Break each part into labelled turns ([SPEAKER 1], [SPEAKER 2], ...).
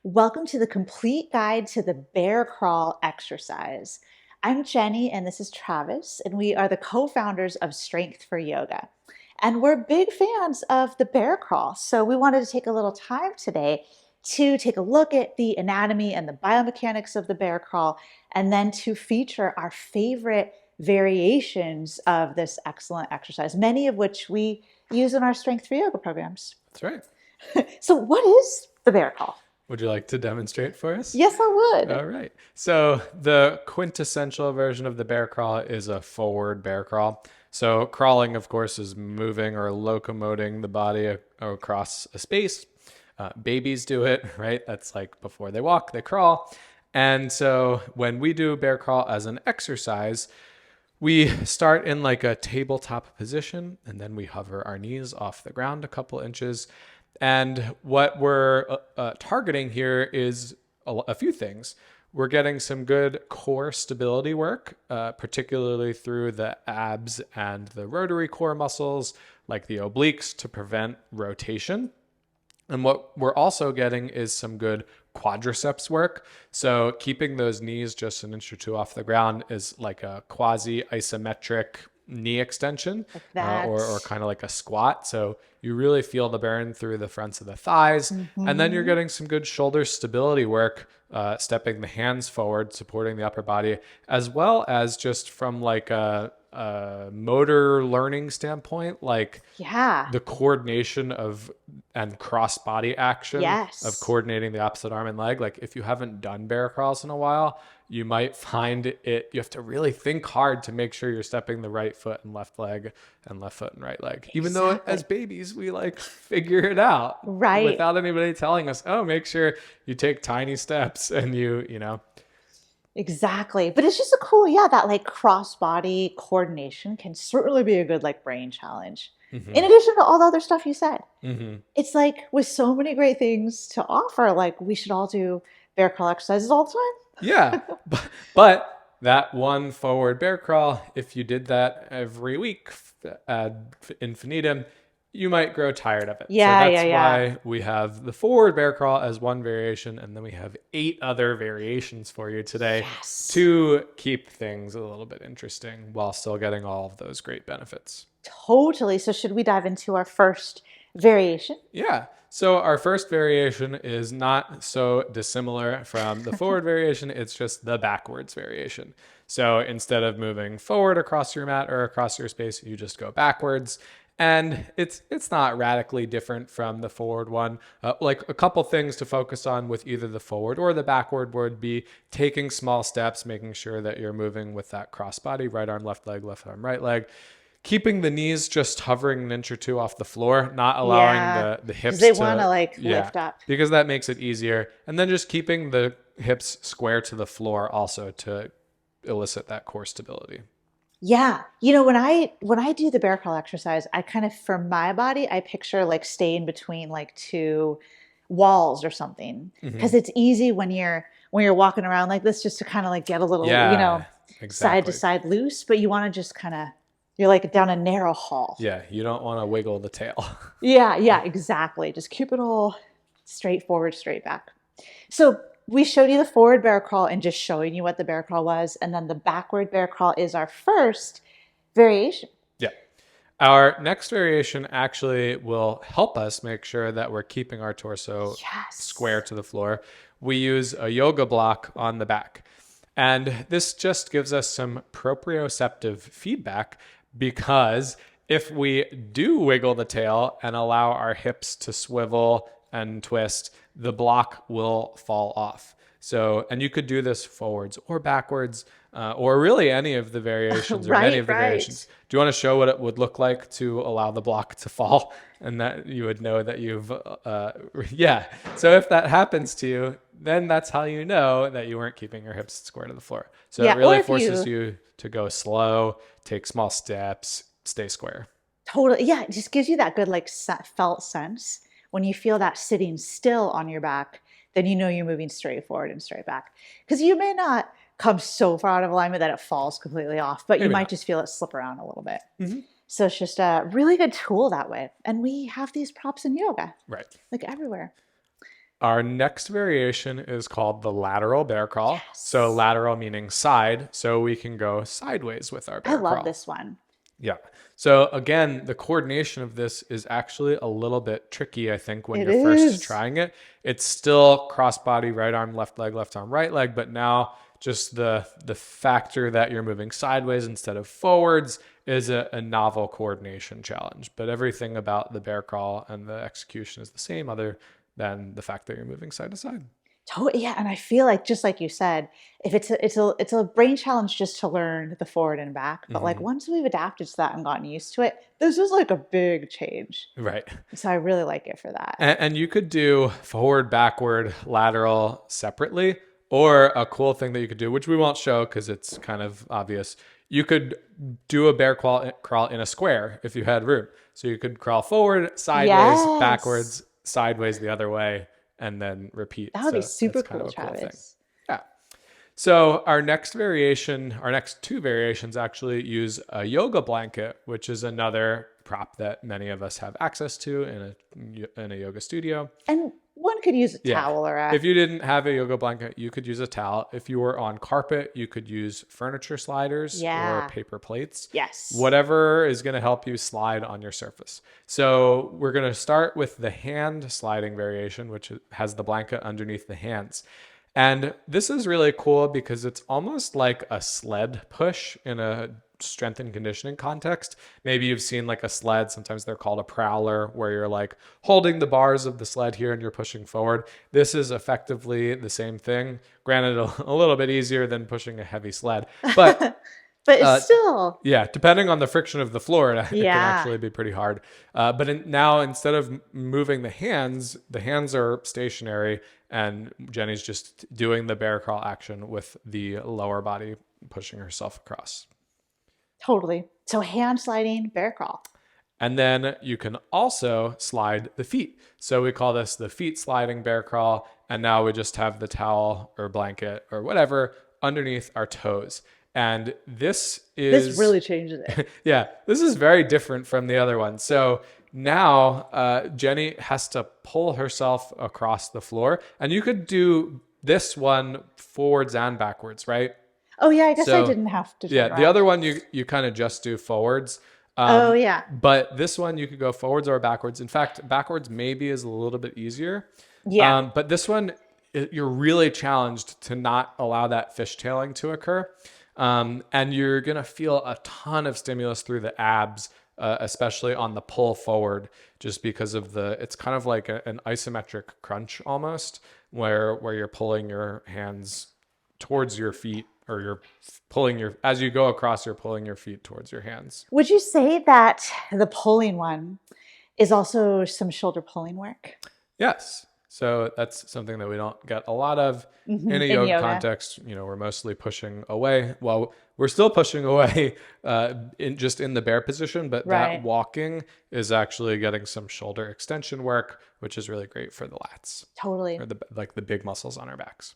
[SPEAKER 1] Welcome to the complete guide to the bear crawl exercise. I'm Jenny and this is Travis, and we are the co founders of Strength for Yoga. And we're big fans of the bear crawl. So we wanted to take a little time today to take a look at the anatomy and the biomechanics of the bear crawl, and then to feature our favorite variations of this excellent exercise, many of which we use in our Strength for Yoga programs.
[SPEAKER 2] That's right.
[SPEAKER 1] So, what is the bear crawl?
[SPEAKER 2] Would you like to demonstrate for us?
[SPEAKER 1] Yes, I would.
[SPEAKER 2] All right. So the quintessential version of the bear crawl is a forward bear crawl. So crawling, of course, is moving or locomoting the body across a space. Babies do it, right? That's like before they walk, they crawl. And so when we do bear crawl as an exercise, we start in like a tabletop position, and then we hover our knees off the ground a couple inches. And what we're targeting here is a few things. We're getting some good core stability work, particularly through the abs and the rotary core muscles, like the obliques, to prevent rotation. And what we're also getting is some good quadriceps work. So keeping those knees just an inch or two off the ground is like a quasi isometric knee extension,
[SPEAKER 1] Like that.
[SPEAKER 2] or kind of like a squat. So you really feel the burn through the fronts of the thighs. And then you're getting some good shoulder stability work, stepping the hands forward, supporting the upper body, as well as just from like a motor learning standpoint, like
[SPEAKER 1] Yeah.
[SPEAKER 2] the coordination of and cross body action
[SPEAKER 1] Yes.
[SPEAKER 2] of coordinating the opposite arm and leg. Like if you haven't done bear crawls in a while, you might find you have to really think hard to make sure you're stepping the right foot and left leg and left foot and right leg. Even though
[SPEAKER 1] Exactly.
[SPEAKER 2] as babies, we like figure it out
[SPEAKER 1] Right.
[SPEAKER 2] without anybody telling us, oh, make sure you take tiny steps and you know.
[SPEAKER 1] Exactly. But it's just a cool, yeah, that like cross body coordination can certainly be a good like brain challenge. In addition to all the other stuff you said, it's like with so many great things to offer, like we should all do bear crawl exercises all the time.
[SPEAKER 2] Yeah. But that one forward bear crawl, if you did that every week ad infinitum, you might grow tired of it.
[SPEAKER 1] Yeah,
[SPEAKER 2] So that's
[SPEAKER 1] yeah.
[SPEAKER 2] why we have the forward bear crawl as one variation, and then we have 8 other variations for you today
[SPEAKER 1] Yes.
[SPEAKER 2] to keep things a little bit interesting while still getting all of those great benefits.
[SPEAKER 1] Totally. So should we dive into our first variation?
[SPEAKER 2] Yeah. So our first variation is not so dissimilar from the forward variation. It's just the backwards variation. So instead of moving forward across your mat or across your space, you just go backwards. And it's not radically different from the forward one. Like a couple things to focus on with either the forward or the backward would be taking small steps, making sure that you're moving with that cross body, right arm, left arm, right leg. Keeping the knees just hovering an inch or two off the floor, not allowing
[SPEAKER 1] Yeah.
[SPEAKER 2] the hips
[SPEAKER 1] Because they
[SPEAKER 2] to
[SPEAKER 1] want to like lift up.
[SPEAKER 2] because that makes it easier. And then just keeping the hips square to the floor also to elicit that core stability.
[SPEAKER 1] Yeah. You know, when I do the bear crawl exercise, I kind of for my body, I picture like staying between like two walls or something. Because it's easy when you're walking around like this just to kind of like get a little,
[SPEAKER 2] Yeah,
[SPEAKER 1] side to
[SPEAKER 2] exactly.
[SPEAKER 1] side loose, but you want to just kind of you're like down a narrow hall.
[SPEAKER 2] Yeah, you don't want to wiggle the tail.
[SPEAKER 1] Yeah, exactly. Just keep it all straight forward, straight back. So we showed you the forward bear crawl and just showing you what the bear crawl was. And then the backward bear crawl is our first variation.
[SPEAKER 2] Yeah. Our next variation actually will help us make sure that we're keeping our torso
[SPEAKER 1] Yes.
[SPEAKER 2] square to the floor. We use a yoga block on the back. And this just gives us some proprioceptive feedback because if we do wiggle the tail and allow our hips to swivel and twist, the block will fall off. So, and you could do this forwards or backwards, or really any of the variations or many
[SPEAKER 1] Right,
[SPEAKER 2] of the
[SPEAKER 1] right.
[SPEAKER 2] variations. Do you want to show what it would look like to allow the block to fall and that you would know that you've, yeah. So if that happens to you, then that's how you know that you weren't keeping your hips square to the floor. So
[SPEAKER 1] Yeah,
[SPEAKER 2] it
[SPEAKER 1] or
[SPEAKER 2] really
[SPEAKER 1] if
[SPEAKER 2] forces
[SPEAKER 1] you
[SPEAKER 2] you to go slow, take small steps, stay square.
[SPEAKER 1] totally, yeah, it just gives you that good like felt sense. When you feel that sitting still on your back, then you know you're moving straight forward and straight back. Because you may not come so far out of alignment that it falls completely off, but you
[SPEAKER 2] Maybe
[SPEAKER 1] might
[SPEAKER 2] not.
[SPEAKER 1] just feel it slip around a little bit.
[SPEAKER 2] Mhm.
[SPEAKER 1] So it's just a really good tool that way. And we have these props in yoga,
[SPEAKER 2] Right.
[SPEAKER 1] like everywhere.
[SPEAKER 2] Our next variation is called the lateral bear crawl. So
[SPEAKER 1] Yes.
[SPEAKER 2] lateral meaning side, so we can go sideways with our
[SPEAKER 1] I
[SPEAKER 2] bear
[SPEAKER 1] love
[SPEAKER 2] crawl.
[SPEAKER 1] this one.
[SPEAKER 2] Yeah. So again, the coordination of this is actually a little bit tricky, I think, when
[SPEAKER 1] It
[SPEAKER 2] you're first
[SPEAKER 1] is.
[SPEAKER 2] trying it. It's still cross body, right arm, left arm, right leg, but now just the factor that you're moving sideways instead of forwards is a novel coordination challenge. But everything about the bear crawl and the execution is the same, other than the fact that you're moving side to side.
[SPEAKER 1] Yeah, and I feel like just like you said, if it's a brain challenge just to learn the forward and back, but like
[SPEAKER 2] Mm-hmm.
[SPEAKER 1] once we've adapted to that and gotten used to it, this was like a big change.
[SPEAKER 2] Right.
[SPEAKER 1] So I really like it for that.
[SPEAKER 2] And you could do forward, backward, lateral separately. Or a cool thing that you could do, which we won't show because it's kind of obvious, you could do a crawl in a square if you had room. So you could crawl forward, sideways,
[SPEAKER 1] Yes.
[SPEAKER 2] backwards, sideways the other way, and then repeat.
[SPEAKER 1] That would be
[SPEAKER 2] So
[SPEAKER 1] super
[SPEAKER 2] that's kind of
[SPEAKER 1] cool,
[SPEAKER 2] a cool thing.
[SPEAKER 1] Travis.
[SPEAKER 2] Yeah. So our next variation, our next two variations actually use a yoga blanket, which is another prop that many of us have access to in a yoga studio.
[SPEAKER 1] And one could use a
[SPEAKER 2] Yeah.
[SPEAKER 1] towel or
[SPEAKER 2] If
[SPEAKER 1] a
[SPEAKER 2] you didn't have a yoga blanket, you could use a towel. If you were on carpet, you could use furniture sliders or
[SPEAKER 1] yeah.
[SPEAKER 2] paper plates.
[SPEAKER 1] Yes.
[SPEAKER 2] Whatever is going to help you slide on your surface. So we're going to start with the hand sliding variation, which has the blanket underneath the hands. And this is really cool because it's almost like a sled push in a strength and conditioning context. Maybe you've seen like a sled, sometimes they're called a prowler, where you're like holding the bars of the sled here and you're pushing forward. This is effectively the same thing. Granted, a little bit easier than pushing a heavy sled, but
[SPEAKER 1] But it's
[SPEAKER 2] uh,
[SPEAKER 1] still,
[SPEAKER 2] yeah, depending on the friction of the floor, it can
[SPEAKER 1] yeah,
[SPEAKER 2] actually be pretty hard. But now instead of moving the hands are stationary, and Jenny's just doing the bear crawl action with the lower body pushing herself across.
[SPEAKER 1] totally. So hand sliding, bear crawl.
[SPEAKER 2] And then you can also slide the feet. So we call this the feet sliding bear crawl. And now we just have the towel or blanket or whatever underneath our toes. And this
[SPEAKER 1] This
[SPEAKER 2] is
[SPEAKER 1] really changes it.
[SPEAKER 2] yeah, this is very different from the other one. So now Jenny has to pull herself across the floor, and you could do this one forwards and backwards, right?
[SPEAKER 1] Oh yeah, I guess I
[SPEAKER 2] So
[SPEAKER 1] didn't have to
[SPEAKER 2] yeah,
[SPEAKER 1] turn
[SPEAKER 2] the
[SPEAKER 1] around.
[SPEAKER 2] other one you kind of just do forwards.
[SPEAKER 1] Oh yeah.
[SPEAKER 2] But this one you could go forwards or backwards. In fact, backwards maybe is a little bit easier.
[SPEAKER 1] Yeah.
[SPEAKER 2] But this one, you're really challenged to not allow that fishtailing to occur. And you're going to feel a ton of stimulus through the abs, especially on the pull forward, just because of it's kind of like an isometric crunch almost, where you're pulling your hands towards your feet, or as you go across, you're pulling your feet towards your hands.
[SPEAKER 1] Would you say that the pulling one is also some shoulder pulling work?
[SPEAKER 2] Yes. So that's something that we don't get a lot of in a
[SPEAKER 1] In
[SPEAKER 2] yoga
[SPEAKER 1] yoga.
[SPEAKER 2] context. We're mostly pushing away. Well, we're still pushing away in the bear position, but that
[SPEAKER 1] Right.
[SPEAKER 2] walking is actually getting some shoulder extension work, which is really great for the lats
[SPEAKER 1] Totally.
[SPEAKER 2] or the big muscles on our backs.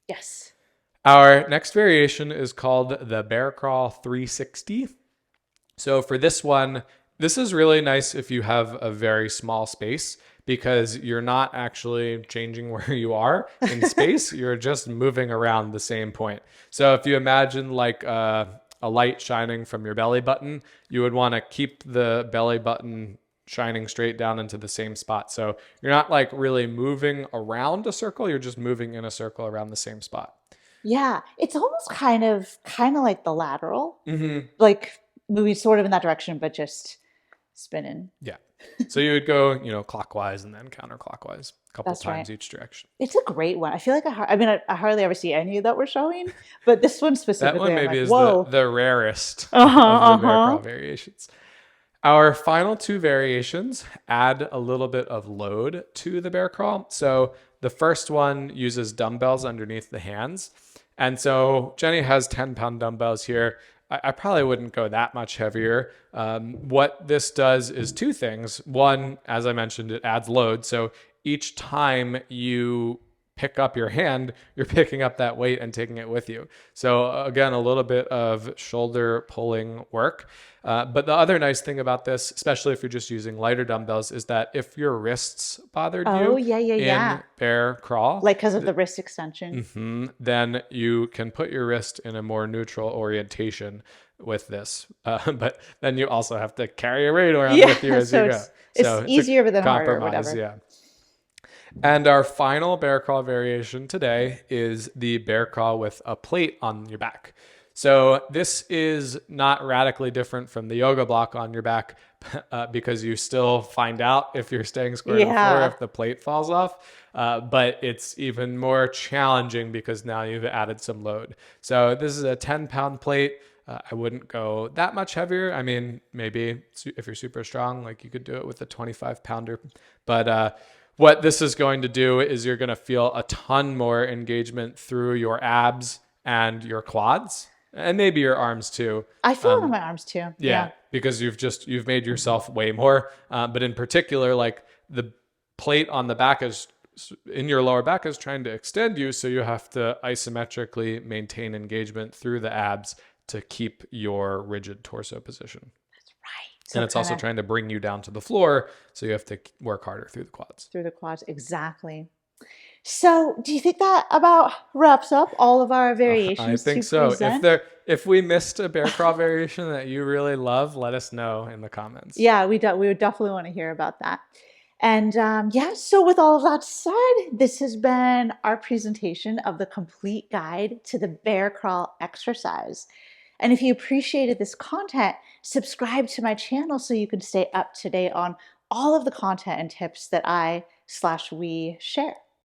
[SPEAKER 1] Yes.
[SPEAKER 2] Our next variation is called the bear crawl 360. So for this one, this is really nice if you have a very small space, because you're not actually changing where you are in space. You're just moving around the same point. So if you imagine like a light shining from your belly button, you would want to keep the belly button shining straight down into the same spot. So you're not like really moving around a circle. You're just moving in a circle around the same spot.
[SPEAKER 1] Yeah. It's almost kind of like the lateral,
[SPEAKER 2] Mm-hmm.
[SPEAKER 1] like moving sort of in that direction, but just spinning.
[SPEAKER 2] Yeah. So you would go, clockwise and then counterclockwise a couple
[SPEAKER 1] That's right.
[SPEAKER 2] times each direction.
[SPEAKER 1] It's a great one. I feel like I hardly ever see any that we're showing, but this one
[SPEAKER 2] That
[SPEAKER 1] specifically,
[SPEAKER 2] one
[SPEAKER 1] I'm
[SPEAKER 2] maybe
[SPEAKER 1] like,
[SPEAKER 2] is
[SPEAKER 1] whoa.
[SPEAKER 2] the rarest
[SPEAKER 1] Uh-huh,
[SPEAKER 2] of the bear
[SPEAKER 1] uh-huh.
[SPEAKER 2] crawl variations. Our final two variations add a little bit of load to the bear crawl. So the first one uses dumbbells underneath the hands. And so Jenny has 10-pound dumbbells here. I probably wouldn't go that much heavier. What this does is two things. One, as I mentioned, it adds load. So each time you pick up your hand, you're picking up that weight and taking it with you. So again, a little bit of shoulder pulling work. But the other nice thing about this, especially if you're just using lighter dumbbells, is that if your wrists bothered
[SPEAKER 1] Oh,
[SPEAKER 2] you
[SPEAKER 1] yeah, yeah,
[SPEAKER 2] in
[SPEAKER 1] yeah.
[SPEAKER 2] bear crawl,
[SPEAKER 1] Like because of the wrist extension.
[SPEAKER 2] then you can put your wrist in a more neutral orientation with this. But then you also have to carry your weight around with you
[SPEAKER 1] Yeah,
[SPEAKER 2] as you
[SPEAKER 1] so
[SPEAKER 2] go.
[SPEAKER 1] it's
[SPEAKER 2] So it's a
[SPEAKER 1] easier than harder or
[SPEAKER 2] compromise,
[SPEAKER 1] whatever.
[SPEAKER 2] yeah. And our final bear crawl variation today is the bear crawl with a plate on your back. So this is not radically different from the yoga block on your back because you still find out if you're staying square to the floor
[SPEAKER 1] Yeah.
[SPEAKER 2] if the plate falls off. But it's even more challenging because now you've added some load. So this is a 10-pound plate. I wouldn't go that much heavier. I mean, maybe if you're super strong, like you could do it with a 25-pounder. But what this is going to do is you're going to feel a ton more engagement through your abs and your quads and maybe your arms too.
[SPEAKER 1] I feel it on my arms too.
[SPEAKER 2] Yeah,
[SPEAKER 1] Yeah.
[SPEAKER 2] because you've made yourself way more. But in particular, like the plate on the back is in your lower back is trying to extend you, so you have to isometrically maintain engagement through the abs to keep your rigid torso position.
[SPEAKER 1] Right.
[SPEAKER 2] And
[SPEAKER 1] So
[SPEAKER 2] it's
[SPEAKER 1] kind
[SPEAKER 2] also
[SPEAKER 1] of
[SPEAKER 2] trying to bring you down to the floor, so you have to work harder through the quads.
[SPEAKER 1] through the quads. Exactly. So do you think that about wraps up all of our
[SPEAKER 2] I
[SPEAKER 1] variations
[SPEAKER 2] think
[SPEAKER 1] to
[SPEAKER 2] so.
[SPEAKER 1] present?
[SPEAKER 2] If we missed a bear crawl variation that you really love, let us know in the comments.
[SPEAKER 1] Yeah, we would definitely want to hear about that. And yeah, so with all of that said, this has been our presentation of the complete guide to the bear crawl exercise. And if you appreciated this content, subscribe to my channel so you can stay up to date on all of the content and tips that I/we share.